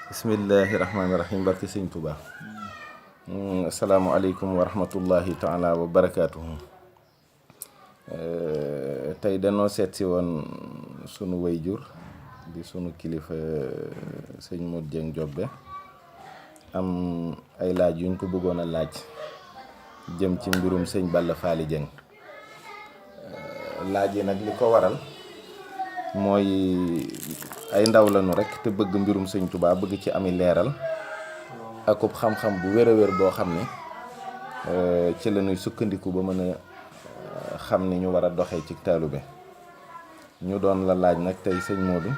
Bismillahirrahmanirrahim. Barke Sëñ Tuubaa. Asalaamualeykum wa rahmatullahi taala wa barakaatuhu. Tey danoo seet si woon sunu wayjur di sunu kilifa sëñ Modou Dieng Diobé am ay laaj yuñ ko bëggoon a laaj jëm ci mbirum sëñ Balla Faly Dieng. Laaj yi nag li ko waral mooy ay ndaw lañu rek te bëgg mbirum sëñ Tuubaa bëgg ci ami leeral akub xam-xam bu wér a wér boo xam ne ci la ñuy sukkandiku ba mën a xam ni ñu war a doxee ci taalube. ñu doon la laaj nag tey sëñ Modou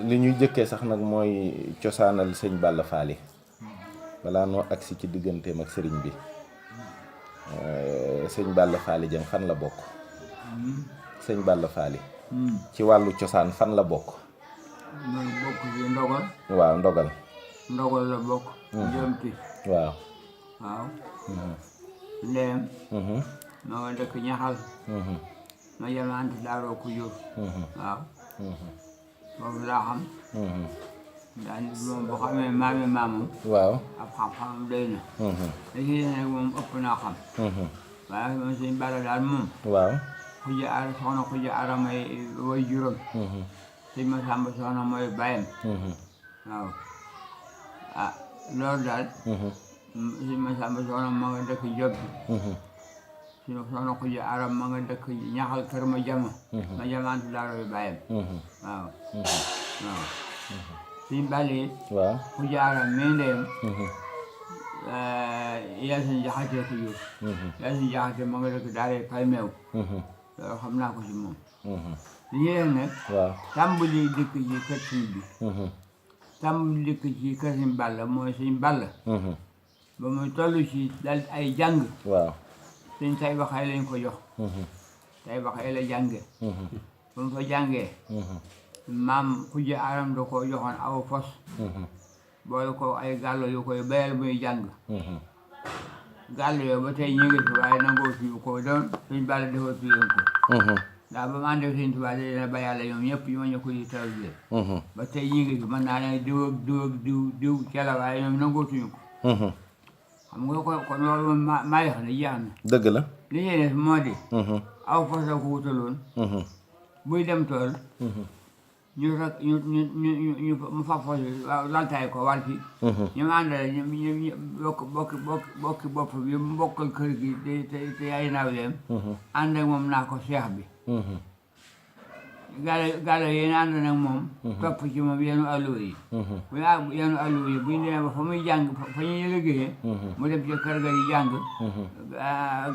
li ñuy jëkkee sax nag mooy cosaanal sëñ Balla Faly balaa noo agsi ci digganteem ak sëriñ bi. sëñ Balla Faly Dieng fan la bokk. sëñ Balla Faly ci wàllu cosaan fan la bokk. mooy bokk ci ndogal. waaw ndogal. ndogal la bokk. jomti. waaw. waaw. ndeem. ma nga dëkk ñaxal. ma yemante daaroo ku jur. waaw. foofu laa xam. daal moom boo xamee maami maamam. waaw. ab xam-xamam doy na. dañuy ne moom ëpp naa xam. waaye moom sëñ Balla daal moom. waaw. xuja ara soxna xuja ara may way juróom. sëñ Masamba soxna mooy bàyyam. waaw. ah loolu daal. sëñ Masamba soxna ma nga dëkk Job bi. sëñ soxna xuja ara ma nga dëkk ñaxal kër ma jama. ma jamante daarooy bàyyam. waaw. waaw. sëñ Balla it. waaw. xuja ara mii ndeyam. Yaasin Jaxate ko jur. Yaasin Jaxate ma nga dëkk daaree Pay Meew. loolu xam naa ko ci moom. yéen nag. waaw. tàmbali dëkk ci kër sëñ bi. tàmbali dëkk ci kër sëñ Balla mooy sëñ Balla. ba muy toll ci dal ay jàng. waaw. sëñ tay baxay lañ ko jox. tay baxay la jànge. ba mu fa jàngee. maam xuja aram da ko joxoon aw fos. boole ko ay gàllo yu koy bayal muy jàng. gàllo yoo ba tey ñu ngi fi waaye nangoo fi ko doon sëñ Balla defal fi leen ko. ndax ba mu ànd ak sëñ Tuubaa dina ba yàlla ñoom ñëpp ñu ma ñu koy tawle. ba tey ñu ngi fi mën naa ne diw ak diw ak diw ca la waaye ñoom nangootuñu ko. xam nga kon loolu moom maa yoo xam ne jeex na. dëgg la. li ñuy def moo di. aw fas la ko wutaloon. buy dem tool. ñu rek ñu mu fa fos waaw laltaay ko war fi. ñu ma àndale ñu bokki bopp bi mu bokkal kër gi te ay nawleem. ànd ak moom naa ko seex bi. gàllo yéen ànd nag moom. topp ci moom yenu alluwa yi. bu yenu alluwa yi bu ñu demee ba fa muy jàng fa ñuy liggéeyee. mu dem ci kër ga di jàng.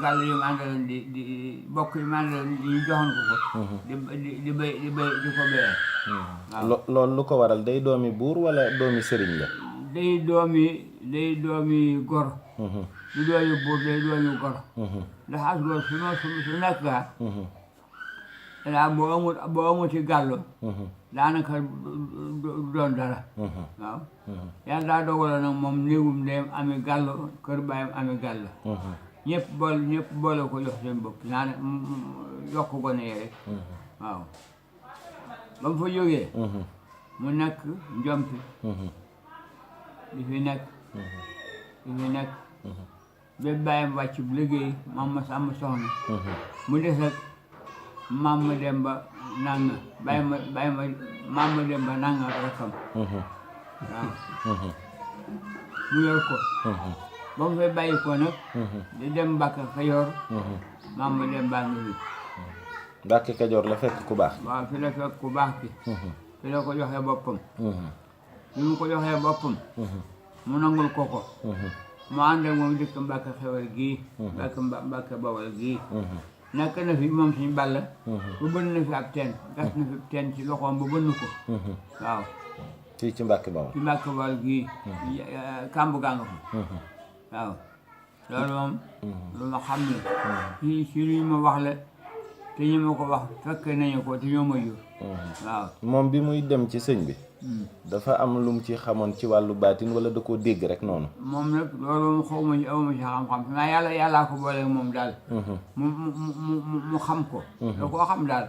gàllo yi mu àndaloon di bokk yi mu àndaloon di joxoon ko. di bay di ko béyee. waaw loolu lu ko waral day doomi buur wala doomi sëriñ la. day doomi gor. du doomi buur day doomi gor. ndax as gor su nekk gaa. daa boo amuti gàllo. daanaka doon dara. waaw. yàlla daa dogaloon nag moom néegum ndeyam amee gàllo kër baayam amee gàllo. ñëpp boole ko jox seen bopp naa ne yokk gone yi rek. waaw. ba mu fa jógee. mu nekk njompi. di fi nekk. ba bàyyam wàcc bu liggéey maam ma sàmm soxna. mu des ak maam ma dem ba nanga maam ma dem ba nanga rakam. waaw. mu yor ko. ba mu fay bàyyi ko nag. di dem Mbàkke Kajoor. maam ma dem baa ngi fi. Mbàkke Kajoor la fekk ku baax. waaw fi la fekk ku baax ki. fi la ko joxee boppam. bi mu ko joxee boppam. mu nangul ko. mu ànd ak moom dëkk Mbàkke Xewar gii. Mbàkke Bawol gii. nekk na fi moom suñu Balla. bu bënn na fi ab teen gas na fi teen ci loxoom bu bënn ko. waaw. fii ci Mbàkke Bawol. ci Mbàkke Bawol gii. kàmb gaa nga fa. waaw. loolu moom. lu ma xam ne. ci lu ñu ma wax la. te ñu ma ko wax fekk nañu ko te ñoo ma jur. waaw. moom bi muy dem ci sëñ bi dafa am lu mu ci xamoon ci wàllu baatin wala da koo dégg rek noonu. moom nag loolu xaw ma ci awma ci xam-xam naa yàllaa ko booleeg moom daal. mu xam ko. da koo xam daal.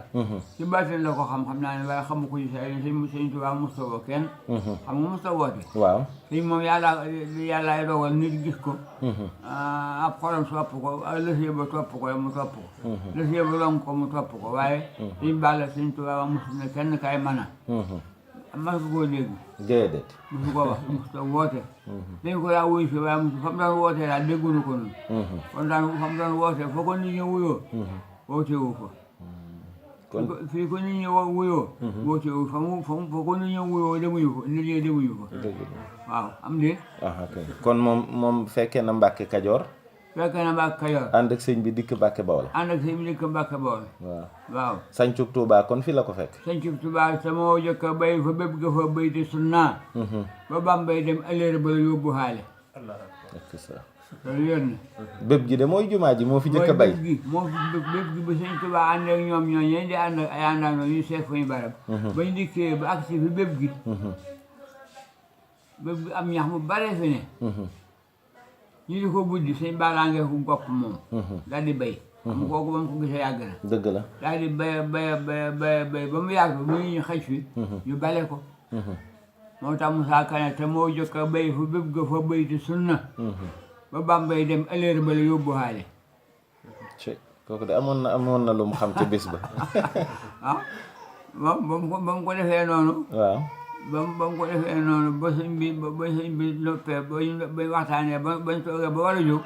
ci baatin la ko xam naa ne waaye xamu ko ci sëñ Tuubaa musta woo kenn. xam nga musta woote. waaw sëñ moom yàllaay dogal nit gis ko. ab xolam topp ko lësee ba topp ko mu topp ko. lësee ba lonk ko mu topp ko waaye. sëñ Balla sëñ Tuubaa musta ne kenn kay mën a. mas koo dégg. déedéet. musu ko wax musu ko woote. dañ ko daa wuyu si waaye musu fa mu daan wootee daal dégguñu ko noonu. kon daan fa mu daan wootee foo ko nit ñi wuyoo. woote wu ko. fii ko nit ñi wuyoo. woote wu fa ko nit ñi wuyoo demuñu ko nit ñi demuñu ko. waaw am déet. kon moom fekkee na Mbàkke Kajoor. fekkee na Mbàkke Kajoor. ànd ak sëñ bi dikk Mbàkke Bawol. ànd ak sëñ bi dikk Mbàkke Bawol. waaw. sañcub Tuubaa kon fi la ko fekk. sañcub Tuubaa sama jëkk a béy fa bépp ga fa béy te sunna. ba Bambey dem ëllëg ba la yóbbu xaale. loolu yor na. bépp gi de mooy jumaa ji moo fi jëkk a bay. bépp gi ba sëñ Tuubaa ànd ak ñoom ñooñu di ànd ak ay àndandoo ñu seet fu ñu barab. bañ dikkee ba agsi fi bépp gi. bépp gi am ñax mu bare fi ne. ñu di ko buddi sëñ Balla ngee ku gopp moom. daal di béy. xam kooku ba mu ko gisee yàgg na. dëgg la. daal di bay ba mu yàgg ba ñu xëj fi. ñu bale ko. moo tax Moussa Kane te moo jëkk a béy fu bépp ga fa béy te sunna. ba Bambey dem ëllëg ba la yóbbu xaale. kooku de amoon na lu mu xam ci bés ba. ba mu ko defee noonu. waaw. ba mu ko defee noonu ba sëñ bi noppee ba waxtaanee bañ toogee ba war a jóg.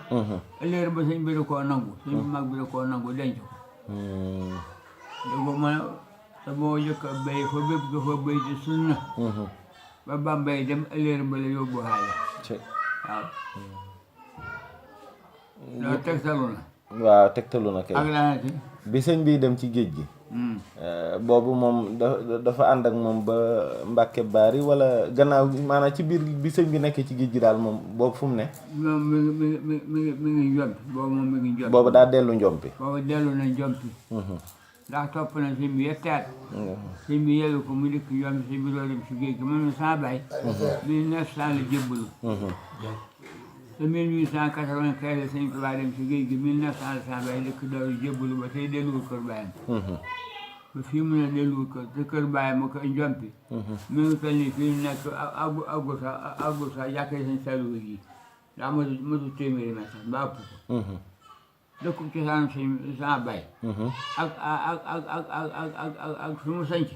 ëllëg ba sëñ bi da koo nangu. sëñ bi mag bi da koo nangu denc ko. da ko mën a te moo jëkk a béy fa bépp ga fa béy te sunna. ba Bambey dem ëllëg ba la yóbbu xaale. waaw. loolu tegtalu na. waaw tegtalu na kay. ak laanati. bi sëñ bi dem ci géej gi. boobu moom dafa ànd ak moom ba Mbàkke Baari wala gannaaw maanaam ci biir bi sëñ bi nekkee ci géej gi daal moom boobu fu mu ne. moom mi ngi njompi boobu moom mi ngi njompi. boobu daa dellu njompi. boobu dellu na njompi. ndax topp na sëñ bi yetti at. sëñ bi yelu ko mu dikk njompi sëñ bi doo dem si géej gi moom ne sama baay. 1900 la jébbalu. te 1895 la sëñ Tuubaa dem si géej gi 1900 la sama baay dëkk dooru jébbalu ba tey delluwul kër baayam. ba fii mu ne delluwul kër te kër baayam ma ko njompi. mi ngi toll nii fii nekk àggu sa jàkkee sëñ Saliou ji daa matu téeméeri mètre ba ëpp ko. dëkku cosaan sama baay. ak fi mu sanc.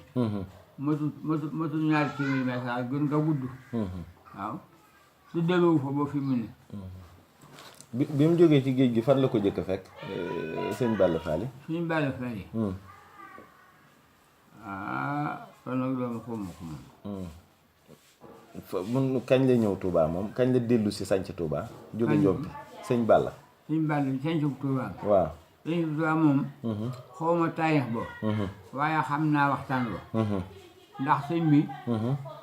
matu ñaari téeméeri mètre ak gën nga gudd. waaw su delluwu fa ba fi mu ne. bi mu jógee ci géej gi fan la ko jëkk a fekk sëñ Balla Faali. sëñ Balla Faali. kon nag loolu xaw ma ko moom. kañ la ñëw Touba moom kañ la dellu si sanc Touba. jóge njompi sëñ Balla. sëñ Balla sanc Touba. waaw. sanc Touba moom. xaw ma taarix ba. waaye xam naa waxtaan ba. ndax sëñ bi.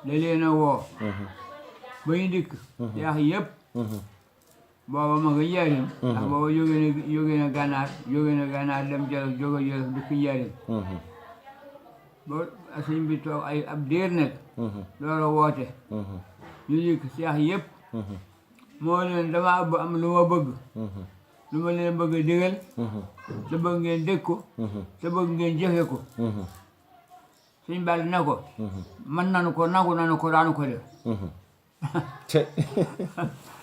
da leen a woo. ba ñu dikk. yaax yëpp. booba ma nga njaarim. ndax booba jóge na gànnaar dem Jolof jóge Jolof dëkk njaarim. ba sëñ bi toog ab diir nekk. loolu woote. ñu dikk seex yëpp. moo leen dama am lu ma bëgg. lu ma leen bëgg a digal. te bëgg ngeen dégg ko. te bëgg ngeen jëfe ko. sëñ Balla ne ko. mën nanu ko nangu nanu ko daanu ko def.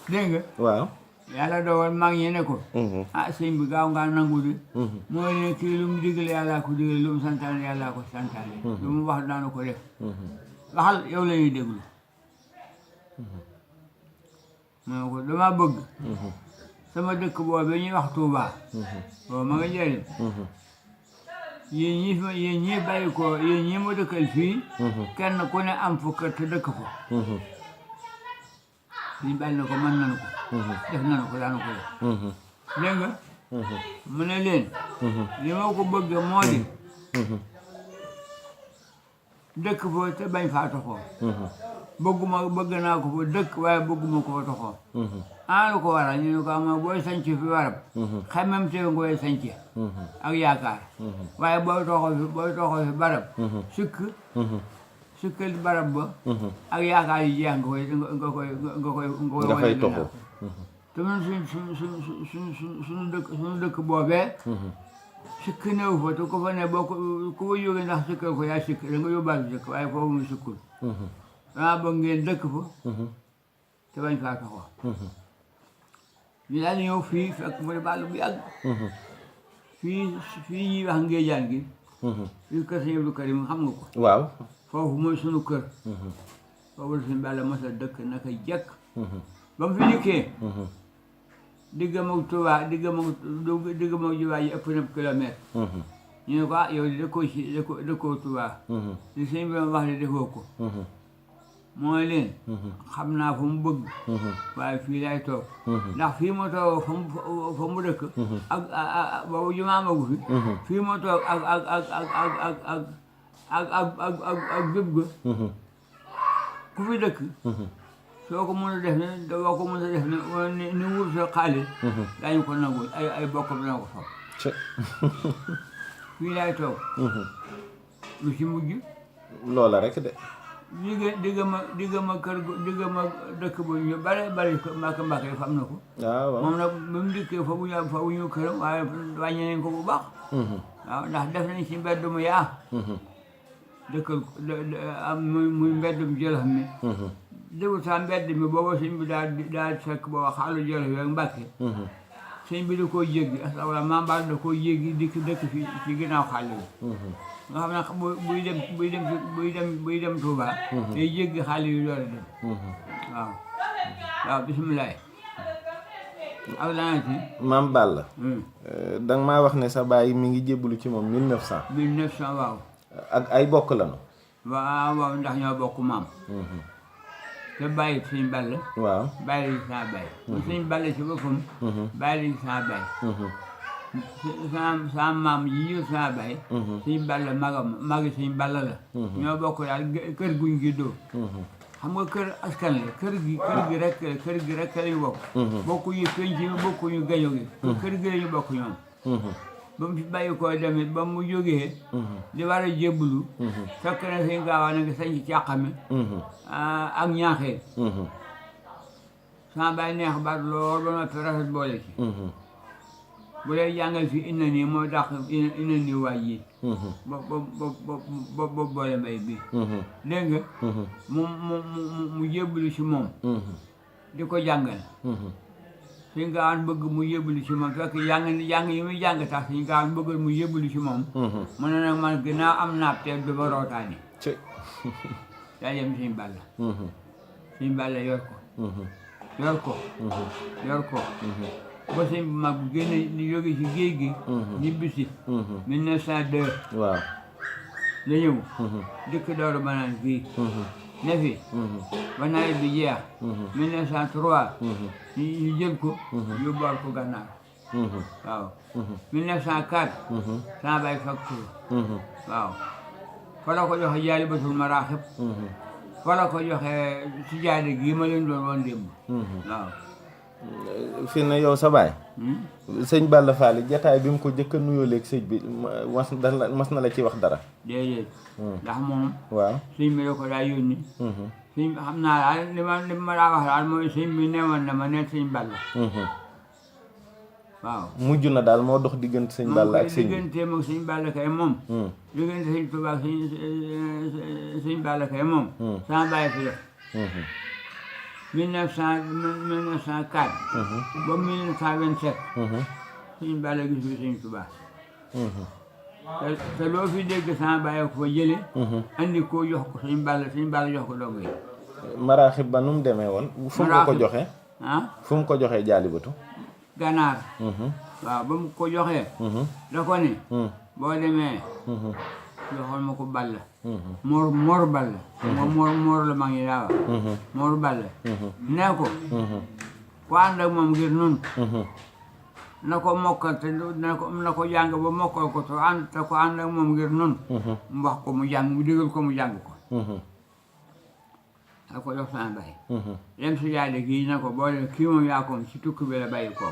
dégg nga. waaw. yàlla dogal mag ñi ne ko. sëñ bi gaaw ngaa nangu di. moo ne kii lu mu digal yàllaa ko digal lu mu santaane yàllaa ko santaane. lu mu wax daanu ko def. waxal yow la ñuy déglu. moo ko dama bëgg. sama dëkk boobu ñuy wax Touba. boobu ma nga jëriñ. yéen ñii bàyyi ko yéen ñii ma dëkkal fii. kenn ku ne am fu kër te dëkk ko. suñu bàyyi na ko mën nañu ko. def nañu ko daanu ko def. dégg nga. mu ne leen. li ma ko bëgg moo di. dëkk foo te bañ faa toxoo. bëgg naa ko fa dëkk waaye bëgguma ko fa toxoo lu ko waral ñu ne ko ama booy sanc fi warab xemem te ngoy sanc ak yaakaar waaye booy toxoo fi barab sikkal barab ba ak yaakaar yu jeex nga koy fay toxoo te man suñu dëkk boobee sikk néew fa te ko fa ne boo ku fa jógee ndax sikkal ko yaa sikk da nga yóbbaale sikk waaye foofu mu sikkul danaa bëgg ngeen dëkk fa te bañ faa taxaw ñu daal di ñëw fii fekk mu ne bàll bu yàgg fii ñuy wax Ngéejaan gi fii kër Sëñ Abdou Karim xam nga ko waaw foofu mooy sunu kër foofu la suñu bàll mos a dëkk naka jekk ba mu fi dikkee diggam ak Tuubaa diggam ak jumaa yi ëpp na kilomètre ñu ne ko yow di dëkkoo Tuubaa li sëñ bi wax ne defoo ko mooy leen xam naa fa mu bëgg waaye fii lay toog ndax fii ma toog fa mu dëkk ak boobu jumaa magu fi fii ma toog ak béb ga ku fi dëkk soo ko mën a def ne doo ko mën a def ne ni wur sa xaalis daañu ko nangu ay bokkam dana ko soog fii lay toog lu ci mujj loola rek de diggama kër diggama dëkk ba ñu bare mbàkke yi fam na ko waaw moom nag ba mu dikkee fa bu ñu këram waaye wàññi nañ ko bu baax waaw ndax def nañ ci mbedd mu yaa dëkkal am muy mbeddum Jolof mi dégul sa mbedd mi booba sëñ bi daal fekk booba xaalu Jolof yi ak Mbàkke sëñ bi da koo jéggi astafurlah mambaal da koo jéggi dëkk fi ci ginnaaw xàll bi nga xam ne buy dem Touba day jéggi xàll yu door a dem waaw bisimilah ak lana ci Maam Balla danga maa wax ne sa baay mi ngi jébbalu ci moom 1900 waaw ak ay bokk lanu waaw ndax ñoo bokk maam te bàyyi Sëñ Balla waaw bàyyi lañu saa bàyyi Sëñ Balla ci boppam bàyyi lañu saa bàyyi sa maam yi ñu saa bàyyi Sëñ Balla magi Sëñ Balla la ñoo bokk daal kër guñ juddoo xam nga kër askan la kër gi rek lañu bokk bokkuñu penc mi bokkuñu gaño gi kër gi lañu bokk ñoom ba mu fi bàyyi koo demit ba mu jógee di war a jébbalu fekk na Sëñ Gaawaan a ngi sañ ci càqami ak ñaaxee sama baay neex baat lool ba noppi rafet boole ci bu lay jàngal fi inna nii moo dàq inna nii waaj yi ba boole mbay bi dégg nga mu jébbalu ci moom di ko jàngal Sëñ Gaawaan bëgg mu yébbalu ci moom fekk jàng yi muy jàng tax Sëñ Gaawaan bëgg mu yébbalu ci moom mu ne nag man ginnaaw am naab te du ma rootaani daa dem Sëñ Balla Sëñ Balla yor ko ba sëñ bi mag génne ni jóge ci géej gi ñibbisi 1902 waaw la ñëw dëkk Daaru Manaan fii ne fi ba nawet bi jeex 1903 ñu jël ko yóbbuwaat ko Gànnaar waaw 1904 sama baay facture waaw fa la ko joxe Jaalibatul Maraaxib fa la ko joxe si jaade gii ma leen doon woon démb waaw fi ne yow sa baay sëñ Balla Faali jataay bi mu ko jëkk a nuyoo léegi sëñ bi mas na la ci wax dara déedéet ndax moom waaw sëñ bi la ko daa yónni sëñ xam naa daal li ma daa wax daal mooy sëñ bi newoon na ma ne Sëñ Balla waaw mujj na daal moo dox diggante Sëñ Balla ak sëñ bi digganteem ak Sëñ Balla kay moom diggante Sëñ Tuubaa ak Sëñ Balla kay moom sama baay fi def 1904 ba 1927 Sëñ Balla gis fi Sëñ Tuubaa te loo fi dégg sama baay ko fa jële andi ko jox ko Sëñ Balla jox ko dongo yi maraaxib ba nu mu demee woon fu mu ko joxe fu mu ko joxee Jaalibatu Gànnaar waaw ba mu ko joxee da ko ne boo demee joxoon ma ko Balla Mor Balla Mor la maa ngi daa wax Mor Balla nee ko ku ànd ak moom ngir nun na ko mokkal te na ko jàng ba mokkal ko te ko ànd ak moom ngir nun mu wax ko mu jàng mu digal ko mu jàng ko da ko jox sama baay dem si jaade gi na ko boole kii moom yaa ko ci tukki bi la bàyyi ko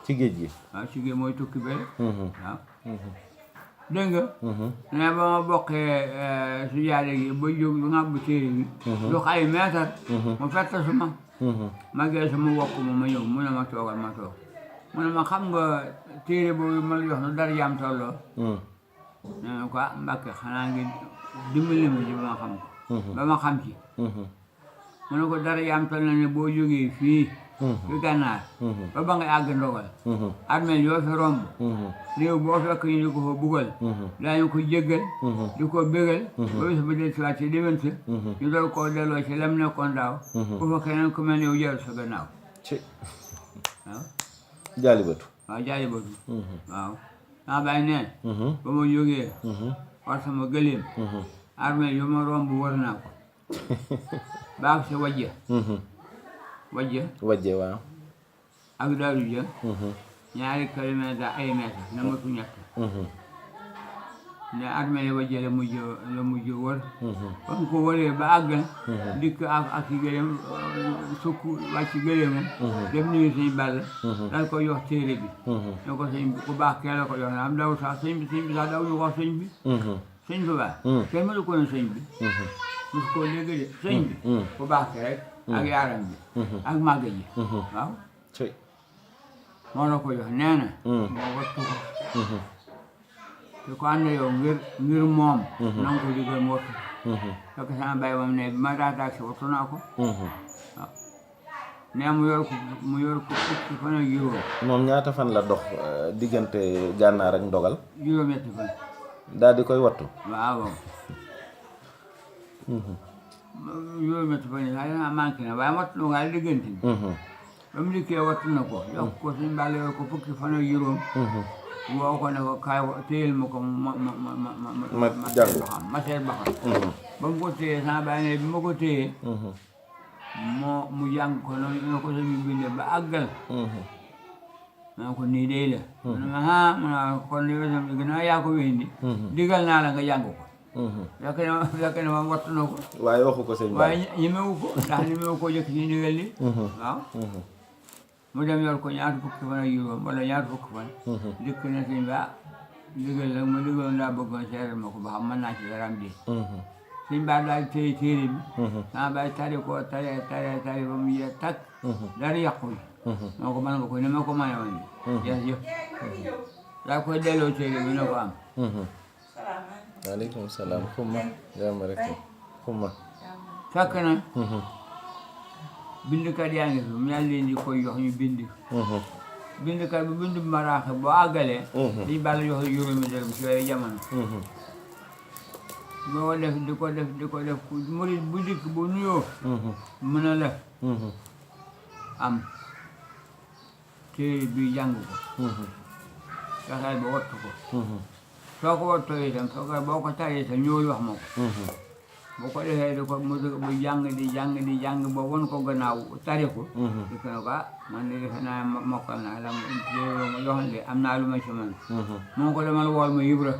ci géej gi waaw ci géej mooy tukki bi waaw dégg nga ne ba ma bokkee si jaade gi ba jóg lu nga bu téere bi lu xay meetar mu fett suma ma gee sama wokk ma ñëw mu ne ma toogal ma toog mu ne ma xam nga téere boobu ma la jox na dara jaam tolloo ne ma ko Mbàkke xanaa ngi dimbali ma ci ba ma xam ko ba ma xam ci mu ne ko dara yaam toll na ne boo jógee fii fi gànnaar ba nga àgg ndogal armeel yoo fi romb réew boo fekk ñu di ko fa bugal daañu ko jéggal di ko bégal ba bis ba del siwaat ci déwén sa ñu doon koo delloo ci lam nekkoon daaw bu fa keneen ku mel ne yow jaru sa gannaaw waaw jaalibatu waaw jaalibatu waaw sama baay neen ba ma jógee war sama gëléem armeel yu ma romb wër naa ko baag si wajja wajje waaw ak daaru ja ñaari kilomètre ay mètre na matu ñett ne armée wajje la mujj wër kon ko wëree ba àggal dikk ak ci gëléem sukk wàcc gëléemam def nuyu sëñ Balla dal ko jox téere bi ne ko sëñ bi ku baax kee la ko jox na am daw sax sëñ bi sax daw ñu wax sëñ bi sëñ bi baax kenn mënu ko ne sëñ bi mus koo dégg de sëñ bi ku baax ke rek ak yaaram bi ak màgg ji waaw moo la ko jox nee na moo wattu ko te ko ànd yow ngir moom na nga ko digal mu wattu fekk sama baay moom ne bi ma daataag si wattu naa ko waaw nee mu yor ko fukki fan ak juróom moom ñaata fan la dox diggante gànnaar ak ndogal juróom-ñetti fan daal di koy wattu waaw juróom-ñetti fan yi sax dina manqué na waaye wattu na nga diggante bi ba mu dikkee wattu na ko jox ko suñu Balla yor ko fukki fan ak juróom woo ko ne ko kaay téyel ma ko ma jàng ma seet ba xam ba mu ko téyee sama baay ne bi ma ko téyee mu jàng ko noonu ko sañu bindee ba àggal ma ko nii day la mu ne ma mu ne kon li gannaaw yaa ko wéndi digal naa la nga jàng ko fekk ne ma wattu na ko waaye waxu ko sëñ Ba waaye ñemewu ko ndax ñemewu ko jëkk ci ndigal li waaw mu dem yor ko ñaar fukki fan ak juróom wala ñaar fukki fan dikk na sëñ Ba ndigal la ma digaloon daa bëggoon seeral ma ko ba xam mën naa ci dara am di sëñ Ba daal téye téere bi sama baay tari ko tari ba mu jeex takk dara yàqul moo ko mën nga ko ni ma ko mane woon bi jërëjëf daa koy delloo téere bi na ko am waaleykum salaam xumma jàmm rek xumma fekk na bindkat yaa ngi fi mu yàlla leen di koy jox ñu bind bindkat bu bind maraaxe boo àggalee dañu Balla jox la juróomi dërëm ci yooyu jamono boo def di ko def murit bu dikk bu nuyoo mën a lef am téere bi jàng ko fexeel ba wattu ko soo ko wattoo itam boo ko taree itam ñëwul wax ma ko boo ko defee di ko mu bu jàng di jàng ba won ko gannaaw tari ko di ko ne ko man de defe naa mokkal naa la ma joxoon de am naa lu ma ci mën moo ko demal wool ma Ibra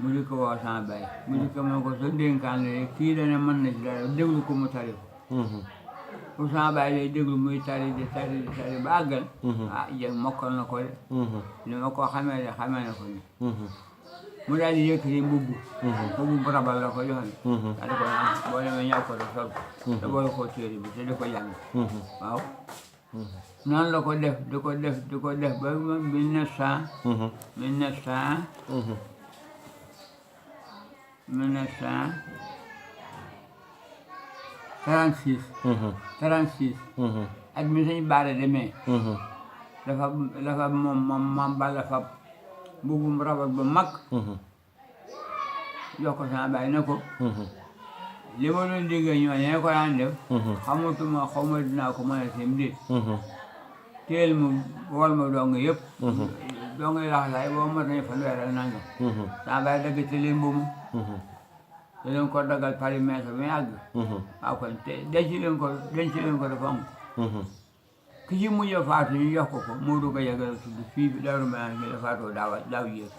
mu di ko woo sama baay mu di ko moo ko sa dénkaan la kii dana mën na ci dara déglu ko mu tari ko pour sama baay lay déglu muy tari di tari ba àggal jëg mokkal na ko de li ma ko xamee na ko ni mu daal di yëkkati mbubb bu rabal la ko joxe daal di ko naan boo demee ñaw ko de sol te boole ko téere bi te di ko jàng waaw noonu la ko def di ko def ba 1936 ak mi Sëñ Bara demee dafa moom Balla fab mbubbum rabal ba mag jox ko sama baay ne ko li ma doon déggee ñooñee ko daan def xawma dinaa ko mën a seen déet teel mu wol ma dong yëpp dong yi laxasaay boo mat nañu fanweer ak nangam sama baay dagg te leen mbubu te leen ko daggal pari meesa ba yàgg waaw kon te denc leen ko dafa am ki ci mujj faatu ñu jox ko moo du ko yàggal tudd fii bi Daaru Manaan gi la faatoo daaw jéeg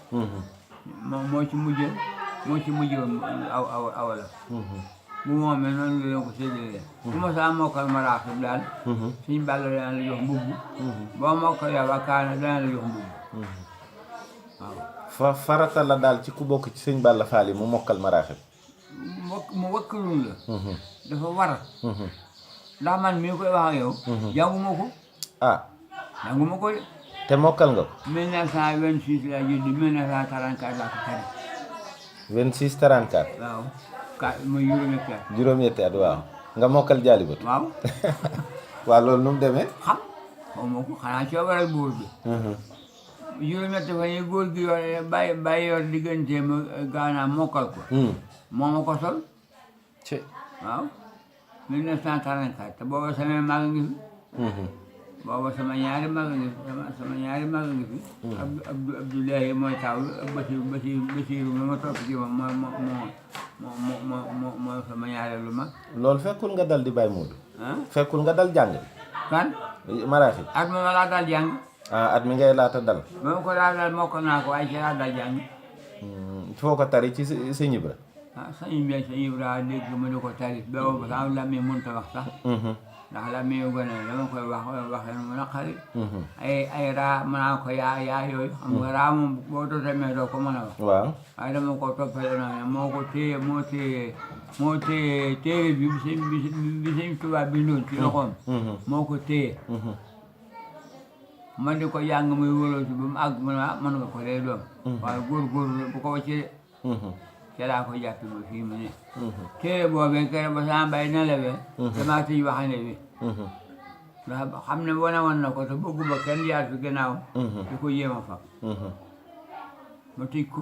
moo ci mujj aw la bu moomee noonu la leen ko séddalee ku ma saa mokkal maraaxib daal sëñ Balla dana la jox mbubb boo mokkal yow ak kaana dana la jox mbubb waaw farata la daal ci ku bokk ci sëñ Balla Fall yi mu mokkal maraaxib mu wakkalul la dafa war ndax man mii koy wax ak yow jànguma ko jànguma ko de te mokkal nga ko 1926 laa judd 1934 laa ko tari 26 34 waaw ma juróom-ñetti at juróom-ñetti at waaw nga mokkal jaalibatu waaw waaw loolu nu mu demee xaw ma ko xanaa coobaral buur bi juróom-ñetti fan yi góor gi yor bàyyi yor diggante ma gaanaa mokkal ko moo ma ko sol ci waaw 1934 te booba sama mag ngi fi booba sama ñaari mag ngi fi sama ñaari mag ngi fi Abdoulaye mooy taw ak Basiru ma ma topp ci moom moo sama ñaareelu mag loolu fekkul nga dal di bàyyi Moodu fekkul nga dal jàng kan maraaxib at ma laa dal jàng at mi ngay laata dal ba ma ko laa dal mokk naa ko waaye ci laa dal jàng foo ko tari ci sëñ Ibra sëñ Ibra dégg mu di ko tari boobu sama làmmiñ mënut a wax sax ndax làmmiñ yu gën a dama koy waxee mu naqari ay raa mën naa ko yaa yooyu xam nga raa moom boo totamee doo ko mën a wax waaw waaye dama ko toppale noonu moo téye téere bi sëñ Tuubaa bindoon ci loxoom moo ko téye man di ko jàng muy wóoloo si ba mu àgg mën nga ko dee doom waaye góor bu ko wàccee de ca laa ko jàppe ba fii mu ne téere boobee kere ba sama bay nelawee damaa tëj waxande bi ndax xam ne wane woon na ko te bëggu ba kenn jaar fi gannaaw di ko jéem a fab ma tëj ko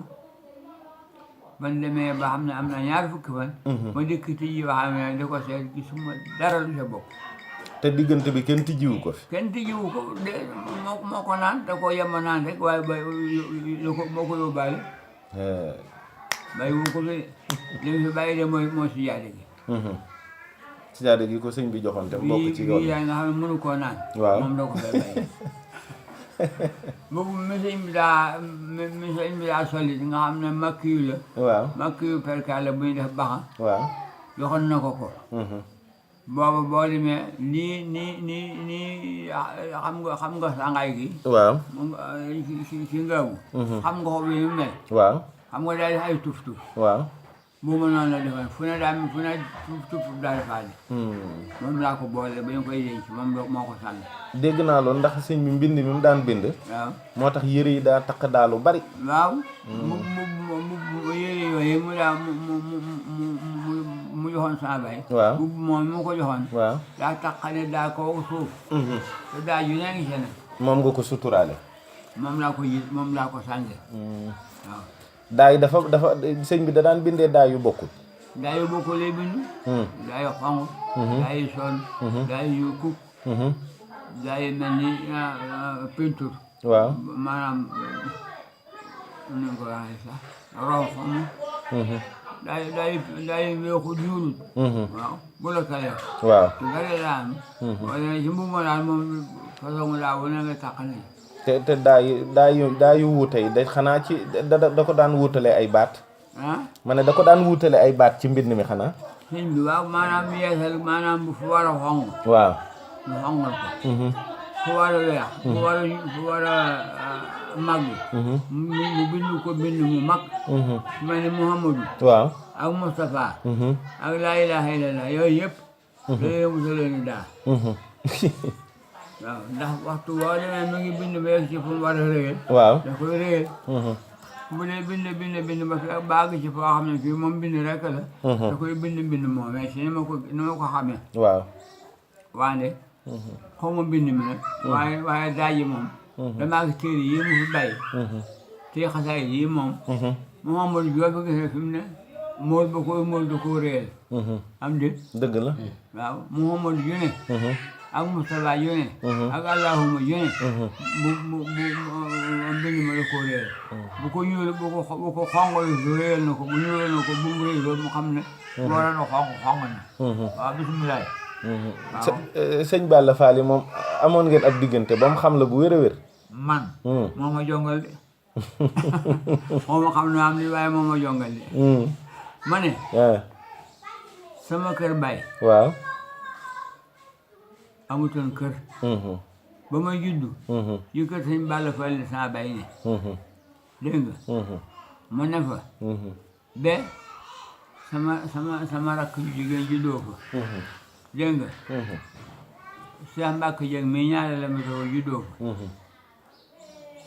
man demee ba xam ne am na ñaar fukki fan ma dikk tëj waxame di ko seet gisuma dara lu sa bokk te diggante bi kenn tijjiwu ko fi kenn tijjiwu ko de moo ko naan da koo yemma naan rek waaye moo ko yóbbaale bàyyi wu ko fi li mu fi bàyyi de mooy sijaade gi sijaade gi ko sëñ bi joxoon te bokk ci yoon bii yaa nga xam ne mënu koo naan waaw moom da ko fay bàyyi boobu mi sëñ bi daa solli nga xam ne makk yu la waaw makk yu perkaal la bu ñu def baxa waaw joxoon na ko booba boo demee nii xam nga sangaay gi waaw ci ngaabu xam nga xob yi mu mel waaw xam nga daal di ay tuf waaw bu ma noonu la defoon fu ne tuf daal di faale moom laa ko boole ba ñu koy denc moom moo ko sànni dégg naa loolu ndax sëñ bi mbind mi mu daan bind waaw moo tax yëre yi daa takk daalu bari waaw mu yére yooyu mu daa mu joxoon sama bay waaw moom mu ko joxoon waaw daa takkane daa ko suuf te daa ju ne ngi sene moom nga ko suturaale moom laa ko sànge waaw daa yi dafa sëñ bi da daan bindee daa yu bokkul daa yu bokkul lay bind daa yu xonq daa yu son daa yu kuk daa yu mel ni peinture waaw maanaam nu ko waxee sax ron xom daa yu weexu juulut waaw bu la kale waaw te gare daa am wala ci mbubb ma daal moom façon daa wu ne nga tàqale te daa yu wuute yi da xanaa ci da ko daan wuutale ay baat ma ne da ko daan wuutale ay baat ci mbind mi xanaa sëñ bi waaw maanaam yeesal maanaam bu fu war a xonq waaw mu xonqal ko fu war a weex fu war a màgg mu bind ko bind mu mag su mel ni Muhammadu waaw ak Moustapha ak laa ilaaha illallah yooyu yëpp dañuy musaloon daa waaw ndax waxtu boo demee mi ngi bind ba yegg ci fu mu war a réyal waaw da koy réyal bu dee bind ba fi baag ci foo xam ne fii moom bind rek la da koy bind moom mais si ni ma ko xamee waaw waande xaw ma bind mi nag waaye daaji moom damaa gis téere yi mu fi bàyyi te xasaay yi moom Mouhamadou Diop fi gis fi mu ne mool ba koy mool da koo réyal am dé dëgg la waaw Mouhamadou yu ne ak Moustapha yu ne ak Allahuma yu ne bu mbind ma da koo réyal bu ko ñuul bu ko xongal réyal na ko bu ñuulal na ko bu mu réy loolu mu xam ne war na xonq na waaw bisimilah sëñ Balla Fall yi moom amoon ngeen ab diggante ba mu xam la bu wér a wér man moo ma jongal de moo ma xam ne am li waaye moo ma jongal de ma ne sama kër baay waaw. amutoon kër ba ma juddu yu kër sëñ Balla Fall la sama baay ne dégg nga ma ne fa ba sama rakk ju jigéen juddoo fa dégg nga Cheikh Mbacke Dieng mi ñaare la ma taw juddoo fa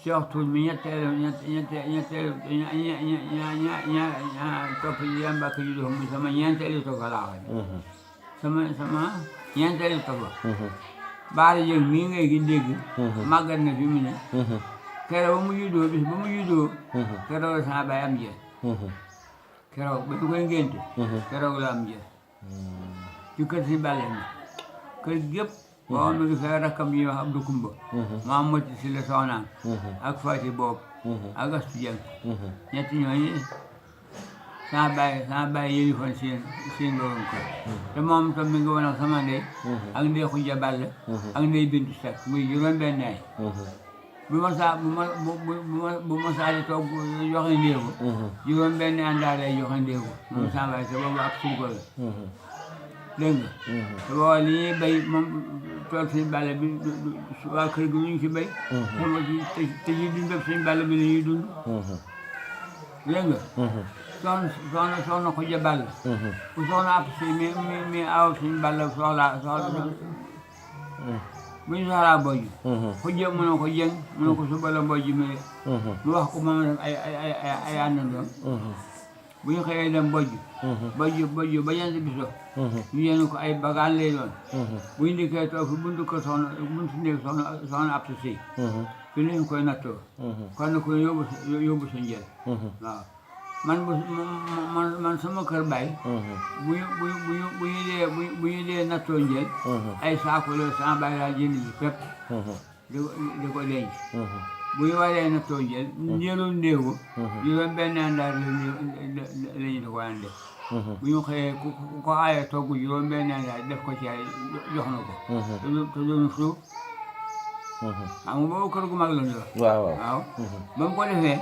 Cheikh Toul mi ñetteelu topp Cheikh Mbacke juddoo fa muy sama ñeenteelu topp laa xam sama ñeenteelu topp Baara Dieng mii ngay gi dégg màggat na fi mu ne keroog ba mu juddoo bis ba mu juddoo keroog la sama baay am jël keroog ba ñu koy ngénte keroog la am jël ci kër si Balla mi kër gépp boo xam ne fay rakkam yi wax Abdou Koumba maa motti si la soxnaam ak Fati Boob ak Astu Dieng ñetti ñooñu sama baay yëlifoon seen borom kër te moom tam mi ngi woon ak sama ndey ak ndey Xuja Balla ak ndey Bintu Seck muy juróom-benn ay bu ma saa di toog joxe ndéegu juróom-benn àndaar lay joxe ndéegu moom sama baay te boobu ak suukar la dégg nga te booba li ñuy béy moom tool sëñ Balla bi waa kër gi lu ñu ci béy te ñu dundal sëñ Balla bi la ñuy dund dégg nga soxna Xuja Balla ku soxna ab si mi aw sëñ Balla soxla bu ñu soxlaa mbojj Xuja mu ne ko jëng mu ne ko suba la mbojj mi mu wax ko moom dem ay àndandoom bu ñu xëyee dem mbojj ba jant bi so ñu yéen ko ay bagaan lay doon bu ñu ndikkee toog fi buntu ko buntu néeg soxna ab si fi leen koy nattoo kon na ko yóbbu sa njël waaw man sama kër baay bu ñu dee nattoo njël ay saako la sama baay laa jënd ji fépp di ko denc bu ñu waree nattoo njël njëlu ndéegu juróom-benn àndaar la ñu di ko ànde bu ñu xëyee ku ko aaye togg juróom-benn àndaar def ko ci ay jox na ko te doon suuf xam nga boobu kër gu mag la ñu wax waaw ba mu ko defee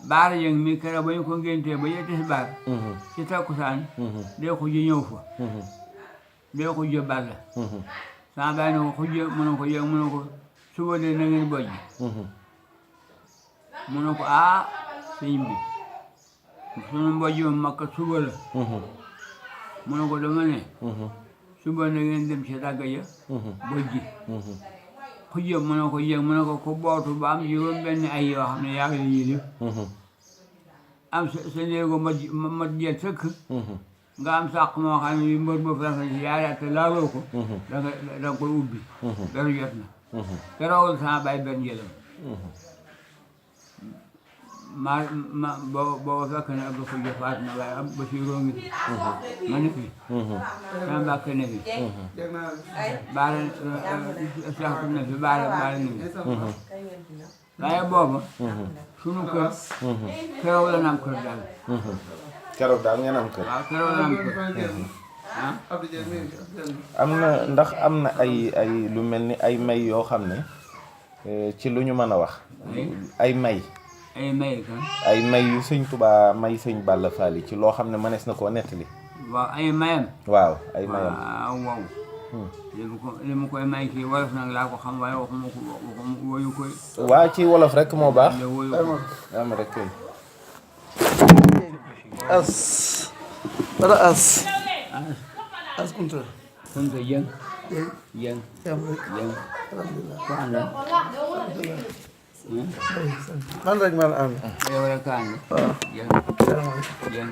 Baara Dieng mi keroog ba ñu ko ngéntee ba yetti si baar ci takkusaan dee ko ji ñëw fa dee ko ji Balla sama baay ne ko xujje mu ne ko yëg mu ne ko suba de na ngeen bojj mu ne ko sëñ bi sunu mbojj ma makka suba la mu ne ko dama ne suba na ngeen dem ci dàgg ya bojji xujje mu ne ko yëg mu ne ko ku bootu ba am juróom-benn ay yoo xam ne yaa ngi leen yëlif am sa néego mat jël sëkk nga am sàq moo xam ne mbër ba fekk ci yaari at laaloo ko danga koy ubbi beru jot na keroog sama baay benn jëlam booba fekk ne Abdou Xuja faat na waaye am ba si róongi fi ma ne fi sama mbàkk ne fi baara seextu ne fi baara ne fi waaye booba sunu kër keroog la nam kër daal keroog daal ngeen am kër waaw keroog la nam kër am na ndax am na ay lu mel ni ay may yoo xam ne ci lu ñu mën a wax ay may ay may yu sëñ Tuubaa may sëñ Balla Fall ci loo xam ne mënees na koo nettali waaw ay mayam waaw ay mayam waaw li mu koy may kii wolof nag laa ko xam waaye waxuma ko woyu koy waa ci wolof rek moo baax am rek kay as kunta jeng ko àndal man rek man ànd yow rek ànd jeng